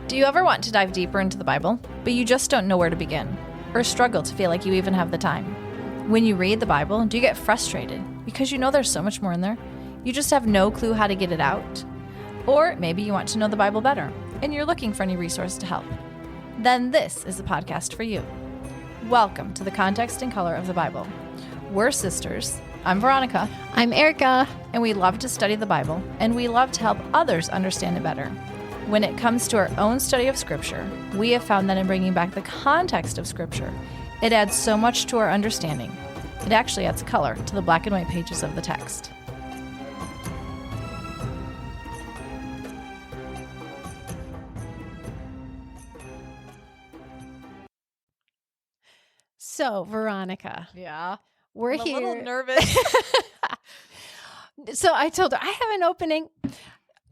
Do you ever want to dive deeper into the Bible, but you just don't know where to begin, or struggle to feel like you even have the time? When you read the Bible, do you get frustrated because you know there's so much more in there? You just have no clue how to get it out? Or maybe you want to know the Bible better, and you're looking for any resource to help. Then this is the podcast for you. Welcome to the Context and Color of the Bible. We're sisters. I'm Veronica. I'm Erika. And we love to study the Bible, and we love to help others understand it better. When it comes to our own study of Scripture, we have found that in bringing back the context of Scripture, it adds so much to our understanding. It actually adds color to the black and white pages of the text. So, Veronica. Yeah. We're I'm here. a little nervous. So I told her, I have an opening.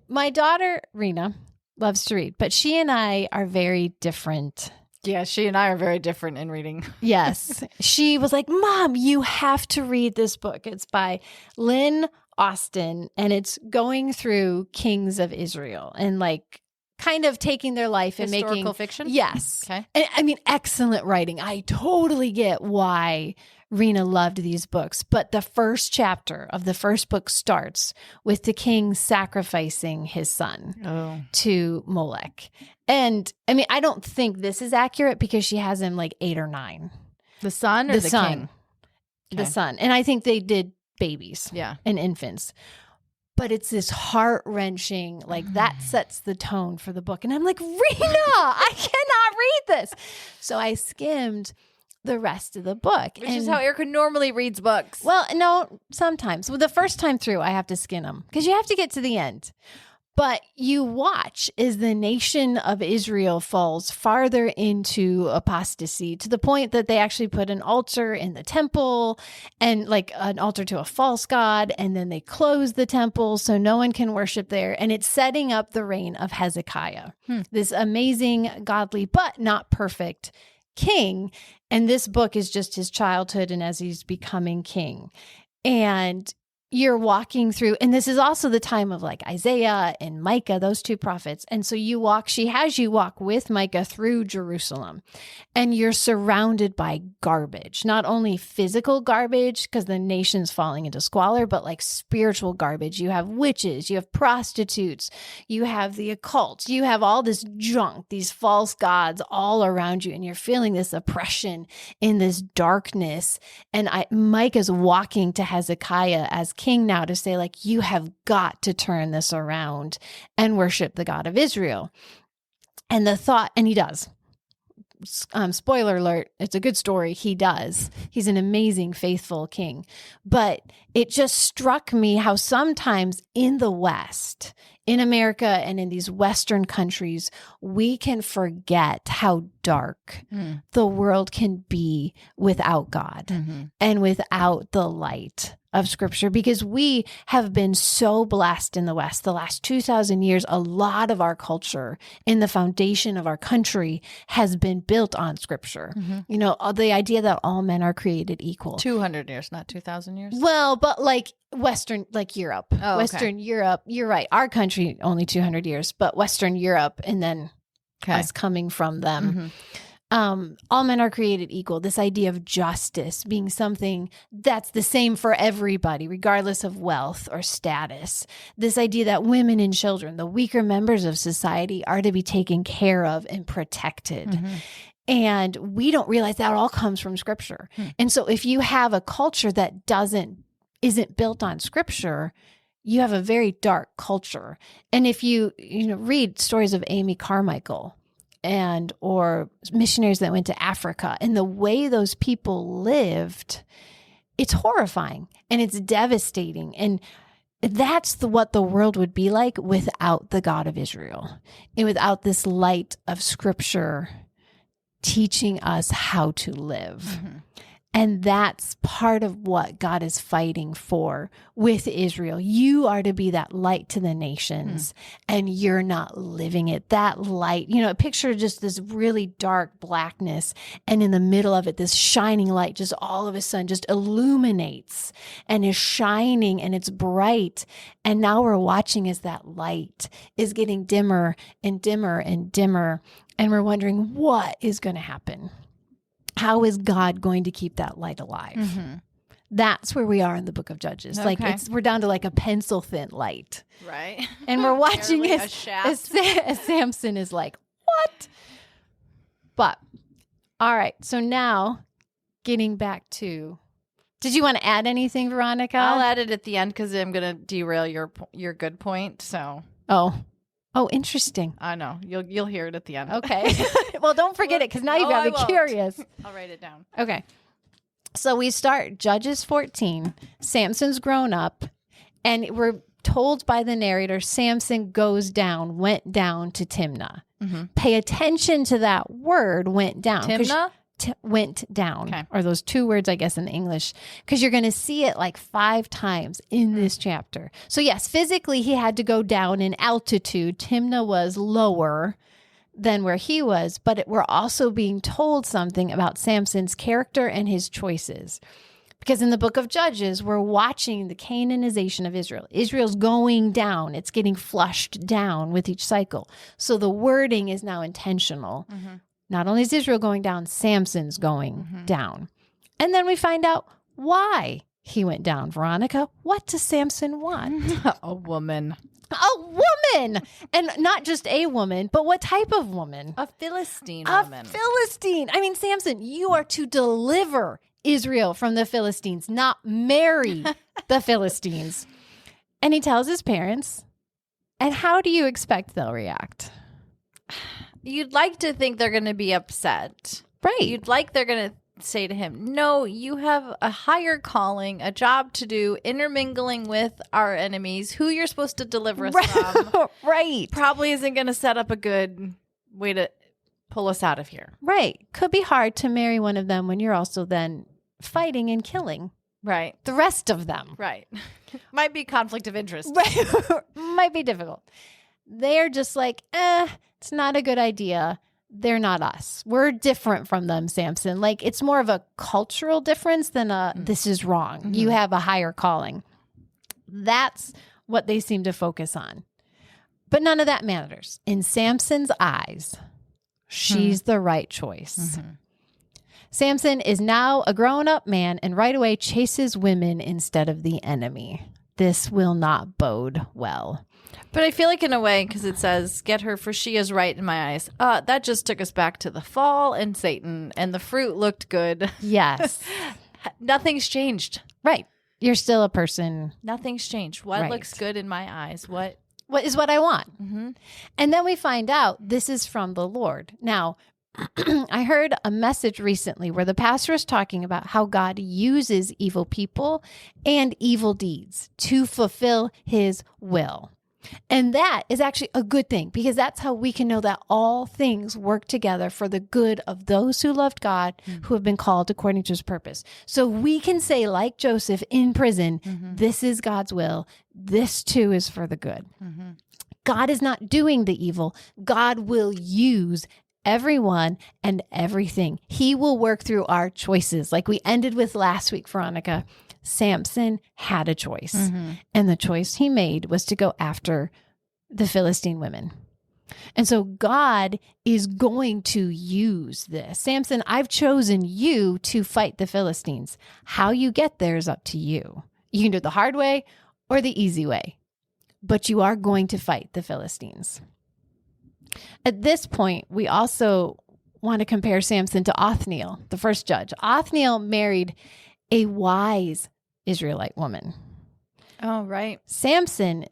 My daughter, Rena, loves to read, but she and I are very different. Yeah, she and I are very different in reading. Yes. She was like, Mom, you have to read this book. It's by Lynn Austin, and it's going through kings of Israel and like kind of taking their life and making Historical fiction? Yes. Okay. And, I mean, excellent writing. I totally get why Rena loved these books. But the first chapter of the first book starts with the king sacrificing his son to Molech. And I mean, I don't think this is accurate because she has him like 8 or 9. The son or the son. king? The Okay. son. And I think they did babies Yeah. and infants. But it's this heart-wrenching, like that sets the tone for the book. And I'm like, Rena, I cannot read this. So I skimmed the rest of the book. Which is how Erika normally reads books. Well, no, sometimes. Well, the first time through, I have to skim them because you have to get to the end. But you watch as the nation of Israel falls farther into apostasy to the point that they actually put an altar in the temple and like an altar to a false god. And then they close the temple so no one can worship there. And it's setting up the reign of Hezekiah, this amazing, godly, but not perfect king. And this book is just his childhood and as he's becoming king. And you're walking through, and this is also the time of like Isaiah and Micah, those two prophets. And so she has you walk with Micah through Jerusalem, and you're surrounded by garbage, not only physical garbage because the nation's falling into squalor, but like spiritual garbage. You have witches, you have prostitutes, you have the occult, you have all this junk, these false gods all around you, and you're feeling this oppression in this darkness. And Micah's walking to Hezekiah as king now to say, like, you have got to turn this around and worship the God of Israel. And the thought, and he does. Spoiler alert, it's a good story. He does. He's an amazing, faithful king. But it just struck me how sometimes in the West, in America and in these Western countries, we can forget how dark the world can be without God and without the light of Scripture, because we have been so blessed in the West. The last 2,000 years, a lot of our culture in the foundation of our country has been built on Scripture. You know, the idea that all men are created equal. 200 years, not 2,000 years. Well, but like Western, like Europe, Western Europe, you're right. Our country, only 200 years, but Western Europe, and then us coming from them. All men are created equal. This idea of justice being something that's the same for everybody, regardless of wealth or status. This idea that women and children, the weaker members of society, are to be taken care of and protected. And we don't realize that all comes from Scripture. And so if you have a culture that isn't built on Scripture, you have a very dark culture. And if you read stories of Amy Carmichael or missionaries that went to Africa and the way those people lived, it's horrifying and it's devastating. And that's what the world would be like without the God of Israel and without this light of Scripture teaching us how to live. And that's part of what God is fighting for with Israel. You are to be that light to the nations, and you're not living it. That light, picture just this really dark blackness, and in the middle of it, this shining light just all of a sudden just illuminates and is shining, and it's bright. And now we're watching as that light is getting dimmer and dimmer and dimmer, and we're wondering what is going to happen. How is God going to keep that light alive? That's where we are in the book of Judges. Okay. Like we're down to like a pencil thin light. Right. And we're watching Barely as Samson is like, what? But, all right. So now getting back to, did you want to add anything, Veronica? I'll add it at the end because I'm going to derail your good point. So. Oh, interesting. I know. You'll hear it at the end. Okay. Well, don't forget it because now you've got me curious. I'll write it down. Okay. So we start Judges 14. Samson's grown up, and we're told by the narrator, Samson went down to Timnah. Pay attention to that word, went down. Timnah? Went down, or those two words, I guess, in English, because you're going to see it like 5 times in this chapter. So yes, physically he had to go down in altitude. Timnah was lower than where he was, but we're also being told something about Samson's character and his choices. Because in the book of Judges, we're watching the Canaanization of Israel. Israel's going down. It's getting flushed down with each cycle. So the wording is now intentional. Not only is Israel going down, Samson's going down. And then we find out why he went down. Veronica, what does Samson want? A woman. A woman! And not just a woman, but what type of woman? A Philistine woman. A Philistine. I mean, Samson, you are to deliver Israel from the Philistines, not marry the Philistines. And he tells his parents, and how do you expect they'll react? You'd like to think they're going to be upset. Right. You'd like they're going to say to him, no, you have a higher calling, a job to do, intermingling with our enemies, who you're supposed to deliver us from. Right. Probably isn't going to set up a good way to pull us out of here. Right. Could be hard to marry one of them when you're also then fighting and killing. Right. The rest of them. Right. Might be conflict of interest. Right. Might be difficult. They're just like, it's not a good idea. They're not us. We're different from them, Samson. Like, it's more of a cultural difference than this is wrong. You have a higher calling. That's what they seem to focus on. But none of that matters. In Samson's eyes, she's the right choice. Samson is now a grown-up man and right away chases women instead of the enemy. This will not bode well. But I feel like in a way, because it says, get her for she is right in my eyes. That just took us back to the fall and Satan, and the fruit looked good. Yes. Nothing's changed. Right. You're still a person. Nothing's changed. What looks good in my eyes? What is what I want? And then we find out this is from the Lord. Now, I heard a message recently where the pastor was talking about how God uses evil people and evil deeds to fulfill his will. And that is actually a good thing, because that's how we can know that all things work together for the good of those who loved God, who have been called according to his purpose. So we can say, like Joseph in prison, this is God's will. This too is for the good. God is not doing the evil. God will use everyone and everything. He will work through our choices. Like we ended with last week, Veronica. Samson had a choice, and the choice he made was to go after the Philistine women. And so God is going to use this. Samson, I've chosen you to fight the Philistines. How you get there is up to you. You can do it the hard way or the easy way, but you are going to fight the Philistines. At this point, we also want to compare Samson to Othniel, the first judge. Othniel married a wise Israelite woman. Oh, right. Samson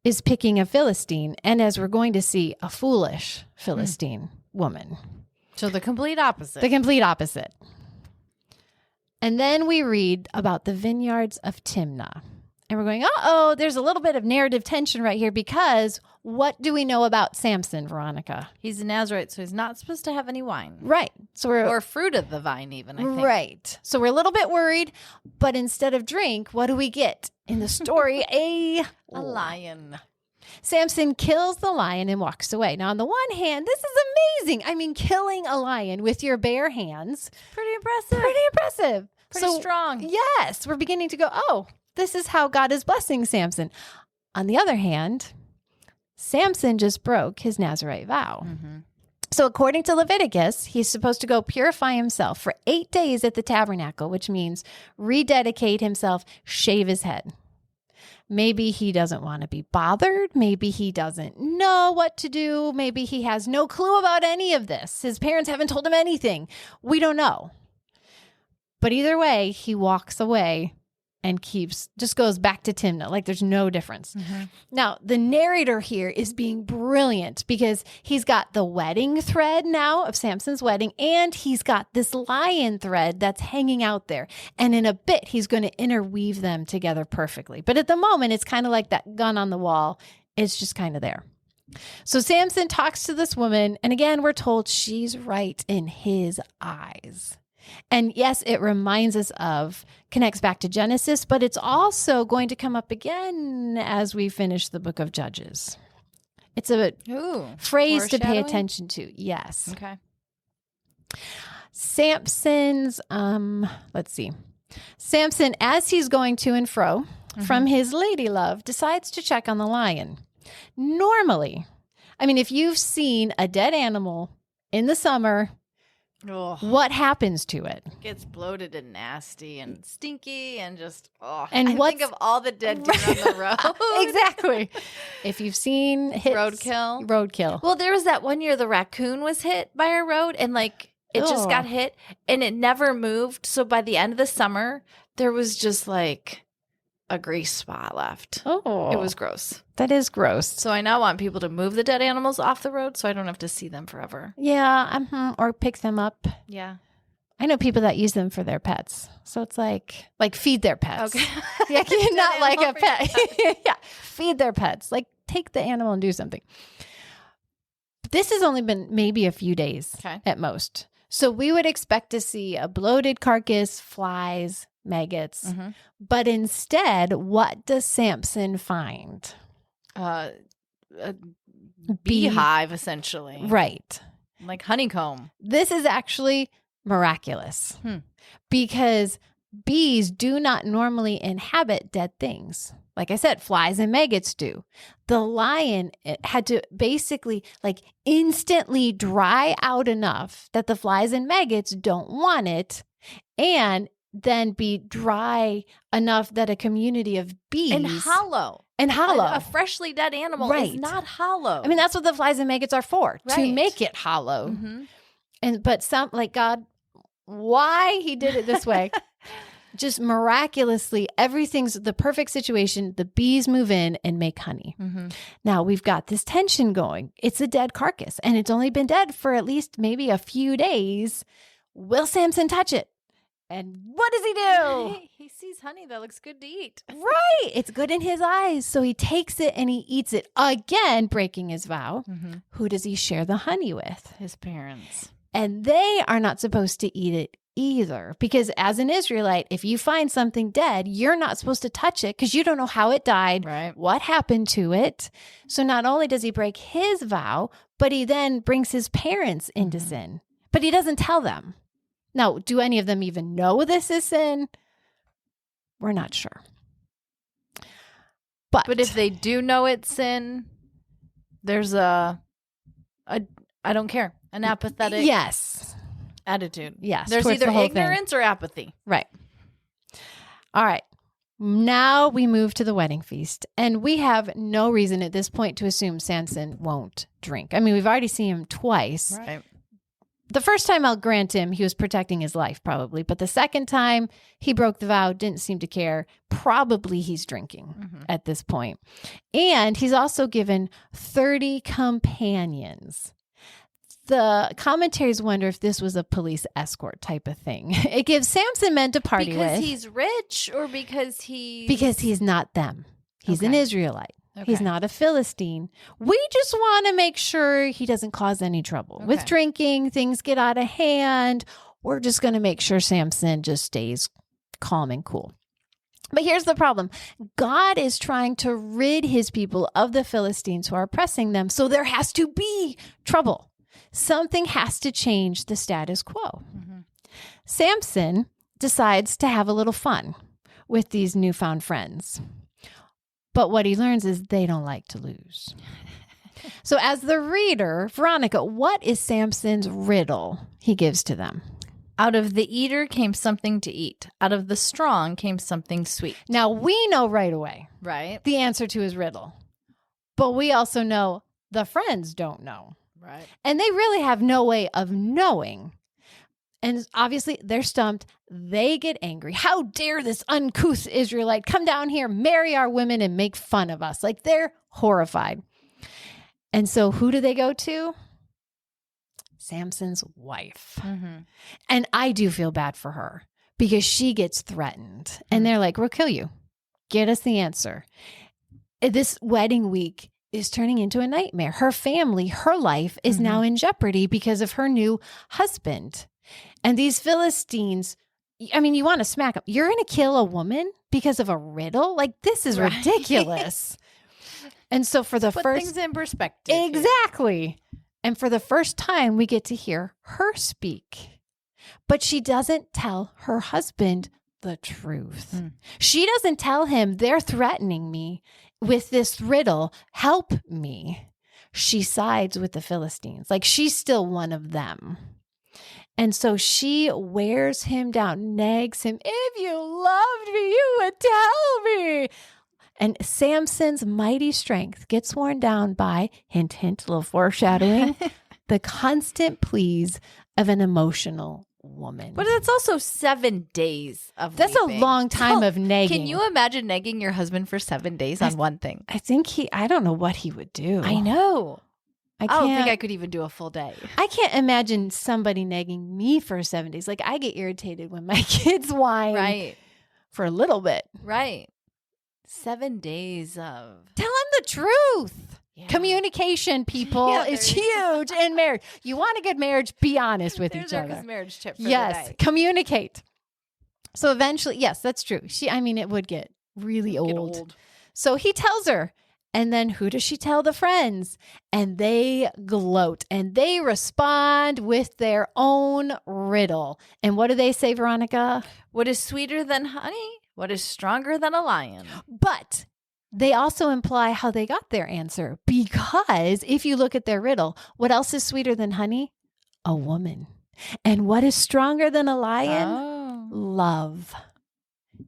is picking a Philistine, and as we're going to see, a foolish Philistine woman. So the complete opposite. The complete opposite. And then we read about the vineyards of Timnah. And we're going, uh-oh, there's a little bit of narrative tension right here, because what do we know about Samson, Veronica? He's a Nazarite, so he's not supposed to have any wine. Right. Or fruit of the vine even, I think. Right. So we're a little bit worried, but instead of drink, what do we get in the story? A lion. Samson kills the lion and walks away. Now, on the one hand, this is amazing. I mean, killing a lion with your bare hands. Pretty impressive. Pretty strong. Yes. We're beginning to go, oh, this is how God is blessing Samson. On the other hand, Samson just broke his Nazirite vow. Mm-hmm. So according to Leviticus, he's supposed to go purify himself for 8 days at the tabernacle, which means rededicate himself, shave his head. Maybe he doesn't want to be bothered. Maybe he doesn't know what to do. Maybe he has no clue about any of this. His parents haven't told him anything. We don't know. But either way, he walks away and just goes back to Timnah. Like there's no difference. Mm-hmm. Now, the narrator here is being brilliant because he's got the wedding thread now of Samson's wedding, and he's got this lion thread that's hanging out there. And in a bit, he's going to interweave them together perfectly. But at the moment, it's kind of like that gun on the wall. It's just kind of there. So Samson talks to this woman, and again, we're told she's right in his eyes. And yes, it connects back to Genesis, but it's also going to come up again as we finish the book of Judges. It's a phrase to pay attention to. Yes. Okay. Samson's, Samson, as he's going to and fro from his lady love, decides to check on the lion. Normally, I mean, if you've seen a dead animal in the summer, what happens to it? It gets bloated and nasty and stinky and just, and think of all the dead deer on the road. Exactly. If you've seen roadkill. Well, there was that one year the raccoon was hit by a road and like it just got hit and it never moved. So by the end of the summer, there was just like a grease spot left. Oh. It was gross. That is gross. So I now want people to move the dead animals off the road so I don't have to see them forever. Yeah, or pick them up. Yeah. I know people that use them for their pets. So it's like feed their pets. Okay. Yeah, not like a pet. Yeah, feed their pets. Like take the animal and do something. This has only been maybe a few days at most. So we would expect to see a bloated carcass, flies, maggots. Mm-hmm. But instead, what does Samson find? A beehive, essentially. Right. Like honeycomb. This is actually miraculous because bees do not normally inhabit dead things. Like I said, flies and maggots do. The lion had to basically instantly dry out enough that the flies and maggots don't want it, and then be dry enough that a community of bees and hollow. A freshly dead animal is not hollow. I mean, that's what the flies and maggots are for, to make it hollow. Mm-hmm. But God, why he did it this way? Just miraculously, everything's the perfect situation. The bees move in and make honey. Mm-hmm. Now we've got this tension going. It's a dead carcass, and it's only been dead for at least maybe a few days. Will Samson touch it? And what does he do? He sees honey that looks good to eat. Right. It's good in his eyes. So he takes it and he eats it, again breaking his vow. Mm-hmm. Who does he share the honey with? His parents. And they are not supposed to eat it either. Because as an Israelite, if you find something dead, you're not supposed to touch it because you don't know how it died, what happened to it. So not only does he break his vow, but he then brings his parents into sin. But he doesn't tell them. Now, do any of them even know this is sin? We're not sure. But if they do know it's sin, there's a I don't care, an apathetic attitude. Yes. There's either ignorance or apathy. Right. All right. Now we move to the wedding feast, and we have no reason at this point to assume Samson won't drink. I mean, we've already seen him twice. Right. The first time, I'll grant him, he was protecting his life probably. But the second time, he broke the vow, didn't seem to care. Probably he's drinking at this point. And he's also given 30 companions. The commentaries wonder if this was a police escort type of thing. It gives Samson men to party with. Because he's rich or because Because he's not them. He's an Israelite. He's Okay. not a Philistine. We just want to make sure he doesn't cause any trouble with Okay. drinking. Things get out of hand. We're just going to make sure Samson just stays calm and cool. But here's the problem. God is trying to rid his people of the Philistines who are oppressing them. So there has to be trouble. Something has to change the status quo. Mhm. Samson decides to have a little fun with these newfound friends. But what he learns is they don't like to lose. So as the reader, Veronica, what is Samson's riddle he gives to them? Out of the eater came something to eat. Out of the strong came something sweet. Now, we know right away Right? the answer to his riddle, but we also know the friends don't know. Right. And they really have no way of knowing. And obviously, they're stumped. They get angry. How dare this uncouth Israelite come down here, marry our women, and make fun of us? Like, they're horrified. And so who do they go to? Samson's wife. Mm-hmm. And I do feel bad for her because she gets threatened. And they're like, we'll kill you. Get us the answer. This wedding week is turning into a nightmare. Her family, her life is now in jeopardy because of her new husband. And these Philistines, I mean, you want to smack them. You're going to kill a woman because of a riddle? Like, this is Right. ridiculous. And so for the Put first... things in perspective. here. Exactly. And for the first time, we get to hear her speak. But she doesn't tell her husband the truth. Mm. She doesn't tell him, they're threatening me with this riddle. Help me. She sides with the Philistines. Like, she's still one of them. And so she wears him down, nags him. If you loved me, you would tell me. And Samson's mighty strength gets worn down by, hint, hint, a little foreshadowing, the constant pleas of an emotional woman. But it's also 7 days of That's weeping. a long time So, of nagging. Can you imagine nagging your husband for 7 days on one thing? I think I don't know what he would do. I know. I I don't think can't- I could even do a full day. I can't imagine somebody nagging me for 7 days. Like, I get irritated when my kids whine Right. for a little bit. Right. 7 days of Tell him the truth. Yeah. Communication, people, Yeah, is there you huge in marriage. You want a good marriage, be honest with There's each other. Erika's marriage tip for Yes, the day. communicate. So eventually, yes, that's true. It would get really Get old. So he tells her. And then who does she tell? The friends. And they gloat and they respond with their own riddle. And what do they say, Veronica? What is sweeter than honey? What is stronger than a lion? But they also imply how they got their answer. Because if you look at their riddle, what else is sweeter than honey? A woman. And what is stronger than a lion? Oh. Love.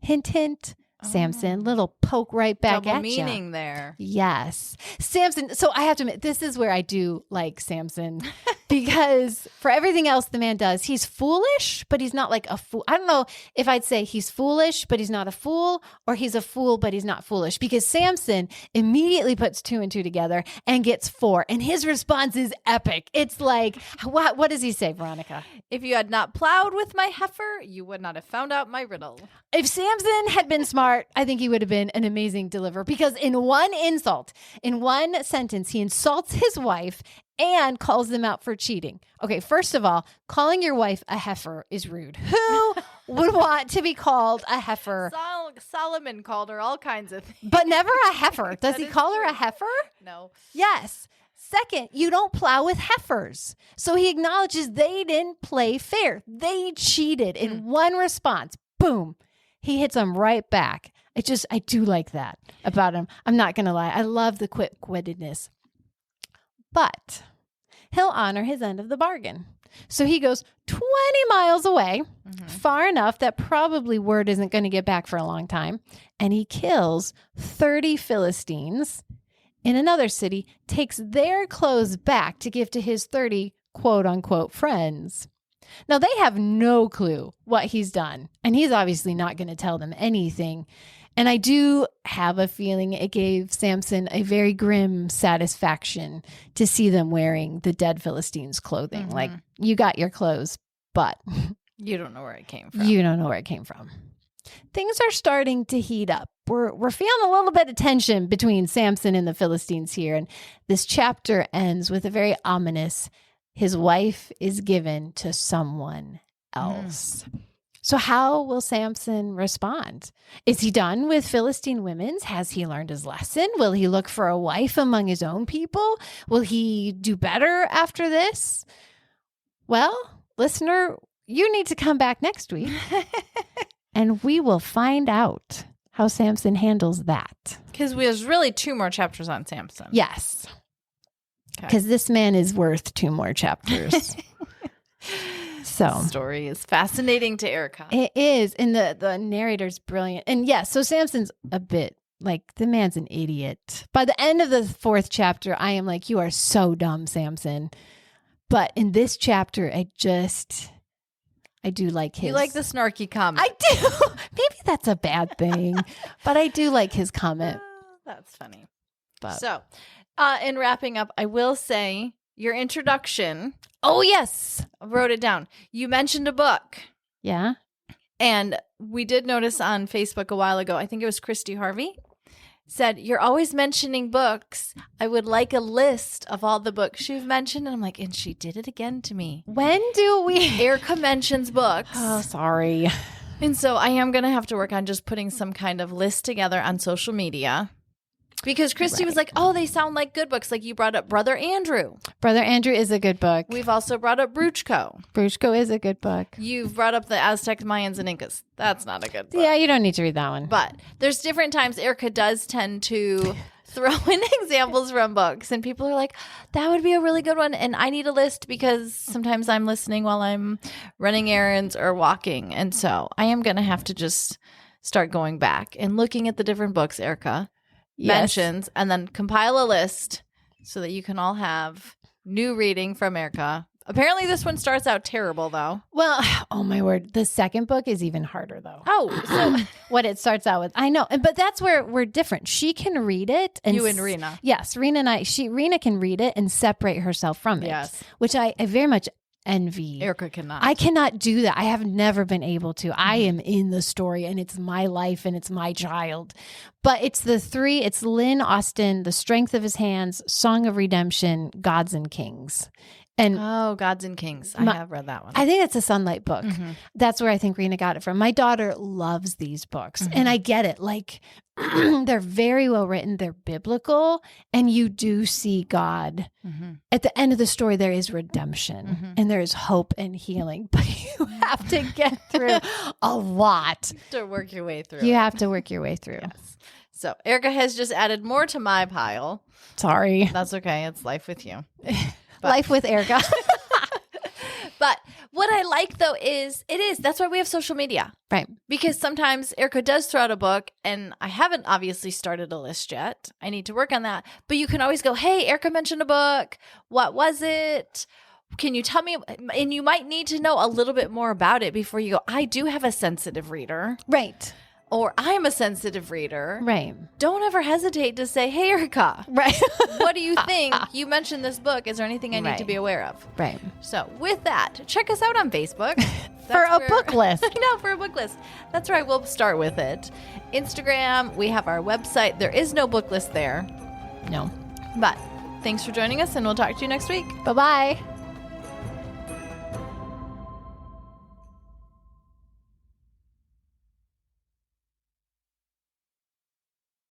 Hint, hint. Samson, little poke right back Double at you. meaning there. Yes. Samson. So I have to admit, this is where I do like Samson because for everything else the man does, he's foolish, but he's not like a fool. I don't know if I'd say he's foolish, but he's not a fool, or he's a fool, but he's not foolish, because Samson immediately puts 2 and 2 together and gets 4. And his response is epic. It's like, what does he say, Veronica? If you had not plowed with my heifer, you would not have found out my riddle. If Samson had been smart, I think he would have been an amazing deliverer, because in one insult, in one sentence, he insults his wife and calls them out for cheating. Okay, first of all, calling your wife a heifer is rude. Who would want to be called a heifer, Solomon called her all kinds of things. but never a heifer? Does That he is call her true. a heifer? No. Yes. Second, you don't plow with heifers. So he acknowledges they didn't play fair. They cheated in one response. Boom. He hits them right back. I do like that about him. I'm not going to lie. I love the quick-wittedness. But he'll honor his end of the bargain. So he goes 20 miles away, far enough that probably word isn't going to get back for a long time. And he kills 30 Philistines in another city, takes their clothes back to give to his 30 quote-unquote friends. Now, they have no clue what he's done, and he's obviously not going to tell them anything. And I do have a feeling it gave Samson a very grim satisfaction to see them wearing the dead Philistines' clothing. Like, you got your clothes, but You don't know where it came from. you don't know where it came from. Things are starting to heat up. we're feeling a little bit of tension between Samson and the Philistines here. And this chapter ends with a very ominous, his wife is given to someone else. So how will Samson respond? Is he done with Philistine women? Has he learned his lesson? Will he look for a wife among his own people? Will he do better after this? Well, listener, you need to come back next week and we will find out how Samson handles that. Because there's really 2 more chapters on Samson. Yes. Because this man is worth 2 more chapters. So the story is fascinating to Erika. It is. And the narrator's brilliant. And yes, so Samson's a bit like, the man's an idiot. By the end of the 4th chapter, I am like, you are so dumb, Samson. But in this chapter, I do like his. You like the snarky comment. I do. Maybe that's a bad thing, but I do like his comment. That's funny. But. So, in wrapping up, I will say your introduction. Oh, yes. I wrote it down. You mentioned a book. Yeah. And we did notice on Facebook a while ago, I think it was Christy Harvey, said, you're always mentioning books. I would like a list of all the books you've mentioned. And I'm like, and she did it again to me. When do we? Erika mentions books. Oh, sorry. And so I am going to have to work on just putting some kind of list together on social media. Because Christy was like, oh, they sound like good books. Like you brought up Brother Andrew. Brother Andrew is a good book. We've also brought up Bruchko. Bruchko is a good book. You've brought up the Aztecs, Mayans, and Incas. That's not a good book. Yeah, you don't need to read that one. But there's different times Erika does tend to throw in examples from books. And people are like, that would be a really good one. And I need a list because sometimes I'm listening while I'm running errands or walking. And so I am going to have to just start going back and looking at the different books Erika mentions and then compile a list so that you can all have new reading from Erika. Apparently this one starts out terrible though. Well, oh my word. The second book is even harder though. Oh, so what it starts out with. I know. But that's where we're different. She can read it. And you and Rena. Yes. Rena and Rena can read it and separate herself from it. Yes. Which I very much envy. Erika cannot. I cannot do that. I have never been able to. I am in the story and it's my life and it's my child. But it's it's Lynn Austin, The Strength of His Hands, Song of Redemption, Gods and Kings. And Gods and Kings. I have read that one. I think that's a Sunlight book. That's where I think Rena got it from. My daughter loves these books and I get it. Like they're very well written. They're biblical and you do see God. At the end of the story, there is redemption and there is hope and healing, but you have to get through a lot. To work your way through. You have to work your way through. Yes. So Erika has just added more to my pile. Sorry. That's okay. It's life with you. Life with Erika. But what I like though is that's why we have social media. Right. Because sometimes Erika does throw out a book and I haven't obviously started a list yet. I need to work on that. But you can always go, hey, Erika mentioned a book. What was it? Can you tell me? And you might need to know a little bit more about it before you go, I do have a sensitive reader. Right. Or I'm a sensitive reader. Right. Don't ever hesitate to say, hey, Erika. Right. What do you think? You mentioned this book. Is there anything I need to be aware of? Right. So with that, check us out on Facebook. For a book list. I know, for a book list. That's where I will start with it. Instagram, we have our website. There is no book list there. No. But thanks for joining us, and we'll talk to you next week. Bye-bye.